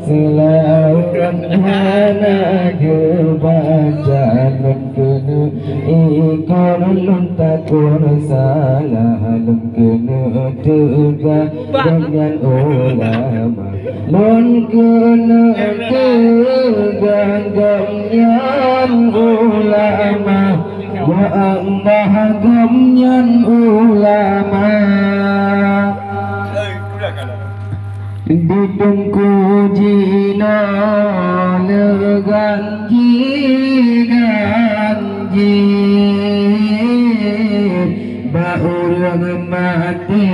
Selalu hana baca kena ikon lun takun salah lun kena tegak dengan ulama lun kena tegak dengan ulama ya Allah dengan ulama ditungku jina leganji ganji baurang mati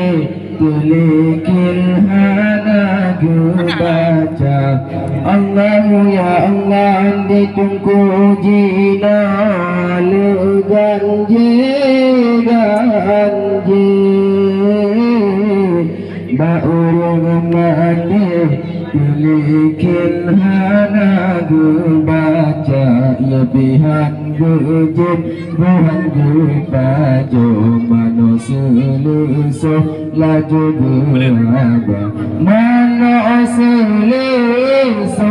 tulikin hana baca Allah ya Allah ditungku jina leganji ganji baurang mati tulikin hana baca ya pihak gejin buhan baju mano seluso laju beraba mano seluso